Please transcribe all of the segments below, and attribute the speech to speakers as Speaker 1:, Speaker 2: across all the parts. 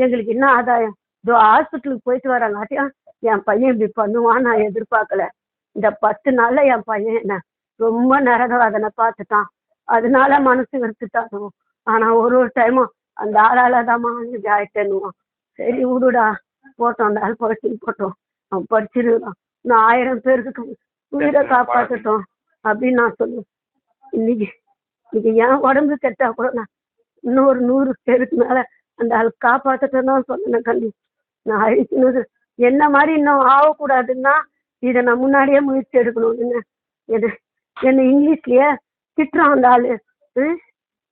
Speaker 1: எங்களுக்கு என்ன ஆதாயம்? இதோ ஹாஸ்பிட்டலுக்கு போயிட்டு வரங்காட்டியும் என் பையன் இப்படி பண்ணுவான்னு நான் எதிர்பார்க்கல. இந்த 10 நாள்ல என் பையன் என்ன ரொம்ப நரகவாதனை பார்த்துட்டான். அதனால மனசு வெறுத்துட்டானுவோம். ஆனா ஒரு டைமும் அந்த ஆளாலதாம்மா இப்படி ஆயிட்டேன்னுவான். சரி விடுடா, போட்டோம் அந்த ஆள் போட்டோம், அவன் படிச்சிருக்கான், நான் 1000 பேருக்கு உயிரை காப்பாற்றட்டும் அப்படின்னு நான் சொல்லுவேன். இன்னைக்கு இன்னைக்கு என் உடம்பு கெட்டா கூட நான் இன்னொரு 100 பேருக்கு மேல அந்த ஆள் காப்பாற்றட்டும் தான் சொன்னேன். கண்டி நான் அழிக்கணும் என்ன மாதிரி இன்னும் ஆகக்கூடாதுன்னா இதை நான் முன்னாடியே முயற்சி எடுக்கணும். என்ன என்ன இங்கிலீஷ்லயே திட்டுறான் அந்த ஆளு.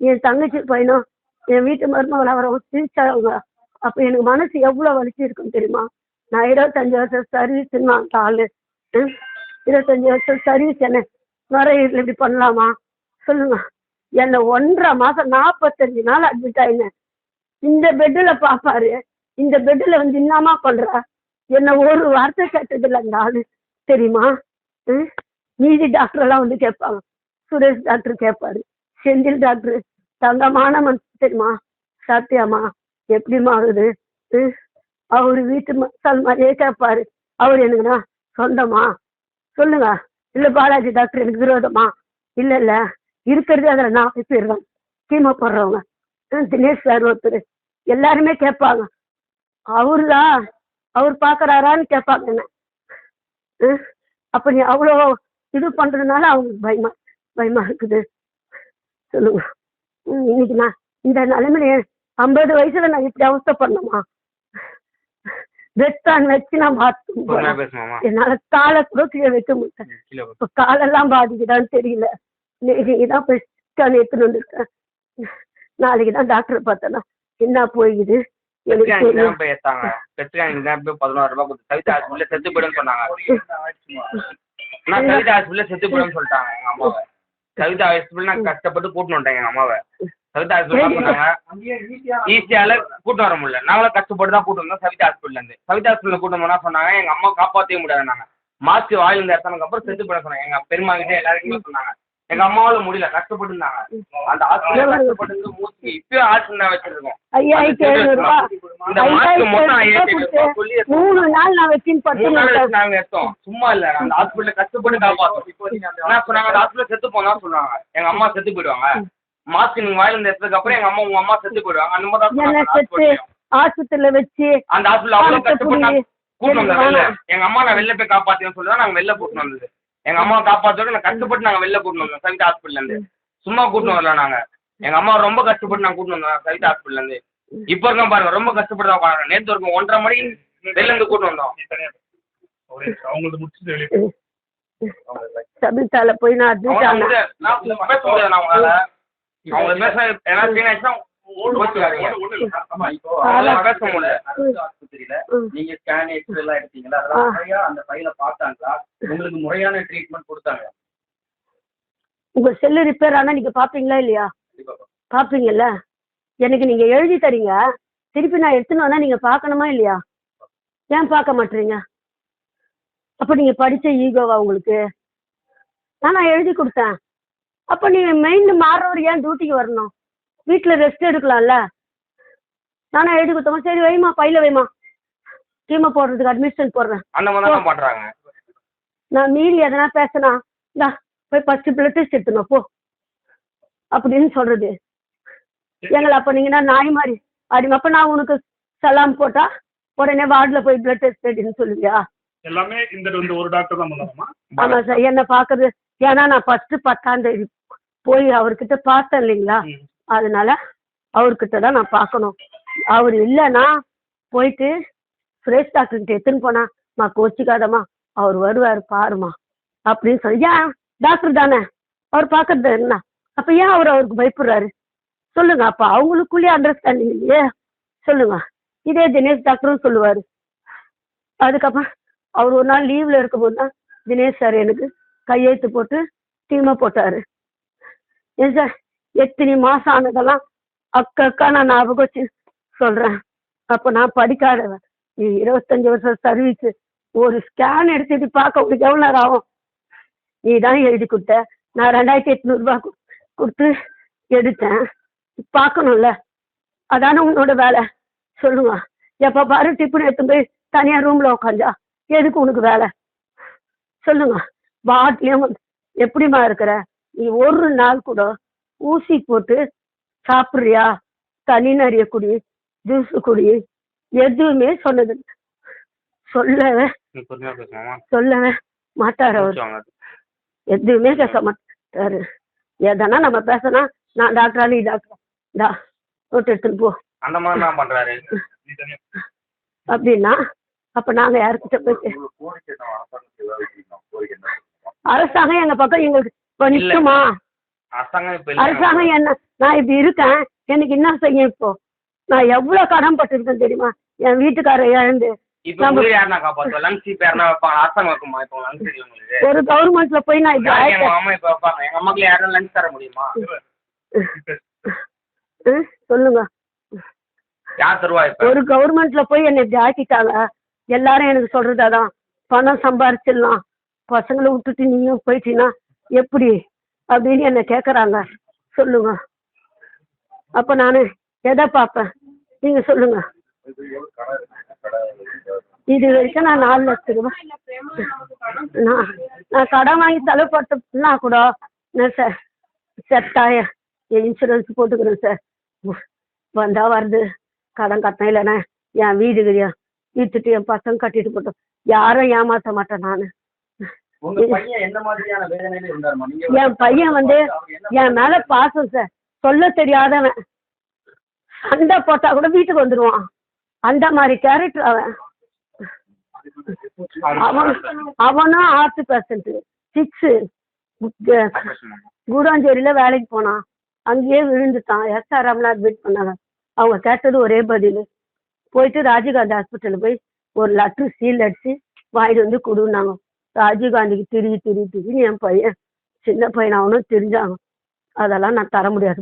Speaker 1: என் தங்கச்சி பையனும் என் வீட்டு மருமகள் அவரை சிரிச்சாங்க. அப்ப எனக்கு மனசு எவ்வளவு வலிச்சு இருக்கும் தெரியுமா? நான் 25 வருஷம் சர்வீஸ்ன்னு அந்த ஆளு 25 வருஷம் சர்வீஸ் என்ன நுரையீரல் இப்படி பண்ணலாமா சொல்லுங்க? என்னை 1.5 மாசம் 45 நாள் அட்மிட் ஆயினேன். இந்த பெட்டில் பார்ப்பாரு, இந்த பெட்டில் வந்து என்னமா பண்ற? என்ன ஒரு வார்த்தை கேட்டதில்லை அந்த ஆளு தெரியுமா? மீதி டாக்டர் எல்லாம் வந்து கேட்பாங்க. சுரேஷ் டாக்டர் கேட்பாரு, செந்தில் டாக்டர் தங்கமான மனசு தெரியுமா? சாத்தியாமா எப்படிமா ஆகுது? அவரு வீட்டு மக்கள் மாதிரியே கேட்பாரு. அவரு எனக்குண்ணா சொந்தமா சொல்லுங்க? இல்ல பாலாஜி டாக்டர் எனக்கு விரோதமா? இல்ல இல்ல, இருக்கிறது அதுல 40 பேர் தான் கீமோ போடுறவங்க. தினேஷ் சார் ஒருத்தர், எல்லாருமே கேட்பாங்க அவருதான் அவர் பாக்குறாரான்னு கேட்பாங்க என்ன. அப்ப நீ அவ்வளோ இது பண்றதுனால அவங்களுக்கு பயமா பயமா இருக்குது சொல்லுங்க? இன்னைக்கு நான் இந்த நிலைமையில 50 வயசுல நான் இப்படி அவஸ்தை பண்ணணுமா? வெட்டான் வச்சு நான் பார்த்து என்னால காலை கூட கீழே வைக்க முடியல. இப்ப காலெல்லாம் பாதிக்குதான்னு தெரியல. நீதான் போய் ஸ்கேன் எடுத்துட்டு வந்திருக்கேன். நாளைக்குதான் டாக்டர் பார்த்தனா என்ன போயிடுது எனக்கு தெரியும்.
Speaker 2: கவிதா ஹாஸ்பிட்டல் கஷ்டப்பட்டு கூட்டிட்டு வந்துட்டேன் எங்க அம்மாவை. கவிதா ஹாஸ்பிட்டல் சொன்னாங்க ஈஸியால கூட்டம் வர முடியல. நாங்களும் கஷ்டப்பட்டு தான் கூட்டு வந்தோம் சவிதா ஹாஸ்பிட்டல் இருந்து. சவிதா ஹாஸ்பிட்டல் கூட்டம் போனா சொன்னாங்க எங்க அம்மா காப்பாற்றவே முடியாது. நாங்க மாஸ்க் வாயில இருந்து எடுத்ததுக்கு அப்புறம் செத்து போட சொன்னாங்க. எங்க பெருமா கிட்ட எல்லாருக்குமே சொன்னாங்க. எங்க அம்மாவால முடியல, கஷ்டப்பட்டு இருந்தாங்க. அந்த ஹாஸ்பிட்டல் கஷ்டப்பட்டு மூச்சு இப்பயும் ஹாஸ்பிட்டல் வச்சிருக்கோம். இந்த மாஸ்க் மொத்தம் 5500 சொல்லி
Speaker 1: 3 நாள் நான் வச்சு
Speaker 2: நாங்க எடுத்தோம். சும்மா இல்ல, அந்த ஹாஸ்பிட்டல் கஷ்டப்பட்டு காப்பாற்றோம். என்ன சொன்னாங்க, அந்த ஹாஸ்பிட்டல் செத்து போனா சொல்லுவாங்க எங்க அம்மா செத்து போயிடுவாங்க. மாஸ்க் நீங்க வாயில இருந்து எடுத்ததுக்கு அப்புறம் எங்க அம்மா உங்க அம்மா செத்து போயிடுவாங்க. அந்த மாதிரி
Speaker 1: ஹாஸ்பிட்டல்ல வச்சு
Speaker 2: அந்த ஹாஸ்பிட்டல் அவ்வளவு கஷ்டப்பட்டு கூட்டு வந்தோம். எங்க அம்மா நான் வெளில போய் காப்பாத்தின்னு சொல்லிதான் நாங்க வெளில கூட்டு வந்தது. எங்க அம்மா காப்பாற்றோட நான் கஷ்டப்பட்டு நாங்க வெளில கூட்டு வந்தோம் சவிதா ஹாஸ்பிட்டல்ல இருந்து. சும்மா கூட்டு வரல நாங்க. எங்க அம்மா ரொம்ப கஷ்டப்பட்டு நாங்க கூட்டு வந்தோம் சவிதா ஹாஸ்பிட்டல்ல இருந்து. இப்ப இருக்க பாருங்க ரொம்ப கஷ்டப்பட்டு தான் உட்காந்து. நேற்று இருக்கும் 1:30 மணிக்கு வெளில இருந்து கூட்டு வந்தோம்.
Speaker 1: சபிதால போய் நான்
Speaker 2: பேச முடியாது. நான் உங்களால அவங்க பேச ஏன்னா
Speaker 3: நீங்க ஸ்கேன் எக்ஸ்ரே எல்லாம் எடுத்தீங்களா? அந்த ஃபைல பார்த்தாங்களா? உங்களுக்கு முறையான ட்ரீட்மெண்ட் கொடுத்தாங்க?
Speaker 1: உங்க செல்லு ரிப்பேர் ஆனா நீங்க பாப்பீங்களா இல்லையா? பாப்பீங்கல்ல. எனக்கு நீங்க எழுதி தரீங்க, திருப்பி நான் எடுத்துன்னு வந்தா நீங்க பார்க்கணுமா இல்லையா? ஏன் பார்க்க மாட்டீங்க? அப்ப நீங்க படிச்ச ஈகோவா உங்களுக்கு? நான் எழுதி கொடுத்தேன். அப்ப நீங்க மெயின் மாறுறவர் ஏன் டியூட்டிக்கு வரணும்? வீட்டுல ரெஸ்ட் எடுக்கலாம்ல. நானா எழுதி கொடுத்தோம். சரி வைமா, பையில வைமா, கீமோ போடுறதுக்கு அட்மிஷன் போடுறேன். நான் மீறி எதனா பேசினா போய் 10 பிளட் டெஸ்ட் எடுத்துணும் போ அப்படின்னு சொல்றது எங்களை. அப்ப நீங்கன்னா நாய் மாதிரி அப்படி. அப்ப நான் உனக்கு சலாம் போட்டா உடனே வார்டுல போய் பிளட் டெஸ்ட் எடுன்னு சொல்லுவியா?
Speaker 4: எல்லாமே இந்த ஒரு டாக்டர் தான் பண்ணுவாமா?
Speaker 1: ஆமா சார், என்ன பாக்குறது. ஏன்னா நான் ஃபர்ஸ்ட் 10ஆம் தேதி போய் அவர்கிட்ட பார்த்தேன் இல்லைங்களா, அதனால அவர்கிட்ட தான் நான் பார்க்கணும். அவர் இல்லைன்னா போயிட்டு சுரேஷ் டாக்டர்கிட்ட எடுத்துன்னு போனா மா கோச்சிக்காதம்மா, அவர் வருவார் பாருமா அப்படின்னு சொல்லி. ஏன் டாக்டர் தானே அவர் பார்க்கறது என்ன? அப்ப ஏன் அவருக்கு பயப்படுறாரு சொல்லுங்க? அப்ப அவங்களுக்குள்ளேயே அண்டர்ஸ்டாண்டிங் இல்லையே சொல்லுங்க. இதே தினேஷ் டாக்டரும் சொல்லுவாரு. அதுக்கப்புறம் அவர் ஒரு நாள் லீவ்ல இருக்கும்போது தான் தினேஷ் சார் எனக்கு கையெழுத்து போட்டு டீமை போட்டாரு. ஏன் சார் எத்தனை மாசம் ஆனதெல்லாம் அக்கா நான் ஞாபகம் வச்சு சொல்றேன். அப்ப நான் படிக்காதவன், நீ 25 வருஷம் சர்வீஸ், ஒரு ஸ்கேன் எடுத்துட்டு பார்க்க உங்களுக்கு எவ்வளவு நேரம் ஆகும்? நீ தான் எழுதி கொடுத்த. நான் 2800 ரூபாய் கொடுத்து எடுத்தேன். பார்க்கணும்ல, அதான உன்னோட வேலை சொல்லுங்க. எப்போ பாரு டிஃபன் எடுத்து போய் தனியாக ரூமில் உட்காந்தா எதுக்கு உனக்கு வேலை சொல்லுங்க. பாட்டிலையும் எப்படிம்மா இருக்கிற நீ ஒரு நாள் கூட ஊசி போட்டு சாப்பிட்றியா, தண்ணி நிறைய குடி, ஜூஸ் குடி, எதுவுமே சொன்னது சொல்லவே
Speaker 2: நீ பொறுமையா பேசுமாமா.
Speaker 1: சொல்லவே மாட்டார் அவர். எதுவுமே கேட்க மாட்டாரு. எதனா நம்ம பேசினா நான் டாக்டரா நீ டாக்டரா டா நோட்டு எடுத்துன்னு போ
Speaker 2: அந்த மாதிரி தான் பண்றாரு.
Speaker 1: அப்படின்னா அப்ப நாங்க யாருக்கிட்ட போய் அரசாங்கம் எங்க பக்கம் எங்களுக்கு இப்ப நிற்குமா?
Speaker 2: அரசாங்கம் இப்ப இல்ல.
Speaker 1: அரசாங்கம் என்ன நான் இப்படி இருக்கேன் எனக்கு என்ன செய்யும்? இப்போ நான் எவ்வளவு கடன் பட்டிருக்கேன் தெரியுமா? என் வீட்டுக்காரர் இழந்து
Speaker 2: இப்ப உயிர் யாருன்னா காப்பாத்துவா? லங்ஸ் இப்ப யாருன்னா வைப்பாங்க? அரசாங்கம் வைக்குமா? இப்போ லங்ஸ் இல்லை உங்களுக்கு.
Speaker 1: ஒரு கவர்மெண்ட்ல போய் நான் இப்படி
Speaker 2: எங்க
Speaker 1: ஆயிட்டேன்.
Speaker 2: அம்மா இப்ப வைப்பாங்க. எங்க அம்மாக்கு யாரும் லங்ஸ் தர முடியுமா?
Speaker 1: சொல்லுங்க.
Speaker 2: யார் தருவா இப்ப?
Speaker 1: ஒரு கவர்மெண்ட்ல போய் என்னை இப்படி ஆக்கிட்டாங்க. எல்லாரும் எனக்கு சொல்றது அதான், பணம் சம்பாரிச்சிடலாம், பசங்களை விட்டுட்டு நீயும் போயிட்டீங்கன்னா எப்படி அப்படின்னு என்ன கேட்குறாங்க. சொல்லுங்க. அப்ப நான் எதை பார்ப்பேன் நீங்க சொல்லுங்க. இது வரைக்கும் நான் 4 லட்சம் ரூபாய் நான் கடன் வாங்கி செலவு பட்டுனா கூட நான் சார் செட்டாய இன்சூரன்ஸ் போட்டுக்கிறேன் சார். வந்தா வருது கடன் கட்டினேன். இல்லைண்ணே என் வீடு விற்றுட்டு என் பசங்க கட்டிட்டு போட்டோம். யாரும் ஏமாற்ற மாட்டேன் நான்.
Speaker 3: உங்க பையன் என்ன மாதிரியான வேதனையில இருந்தாருமா?
Speaker 1: என் பையன் வந்து என் மேல பாசம் சார். சொல்ல தெரியாதவன். சண்டை போட்டா கூட வீட்டுக்கு வந்துடுவான். அந்த மாதிரி கேரக்டர் அவனும் ஆர்ட் பேஷண்ட் 6 கூடாஞ்சேரியில வேலைக்கு போனான். அங்கேயே விழுந்துட்டான். SRMல அட்மிட் பண்ணாங்க. அவங்க கேட்டது ஒரே பதில், போயிட்டு ராஜீவ்காந்தி ஹாஸ்பிட்டல் போய் ஒரு லெட்ரு சீல் அடிச்சு வாங்கிட்டு வந்து கொடுன்னாங்க. ராஜீவ்காந்திக்கு திரிஞ்சு என் பையன் சின்ன பையன் அவனும் தெரிஞ்சாங்க. அதெல்லாம் நான் தர முடியாது.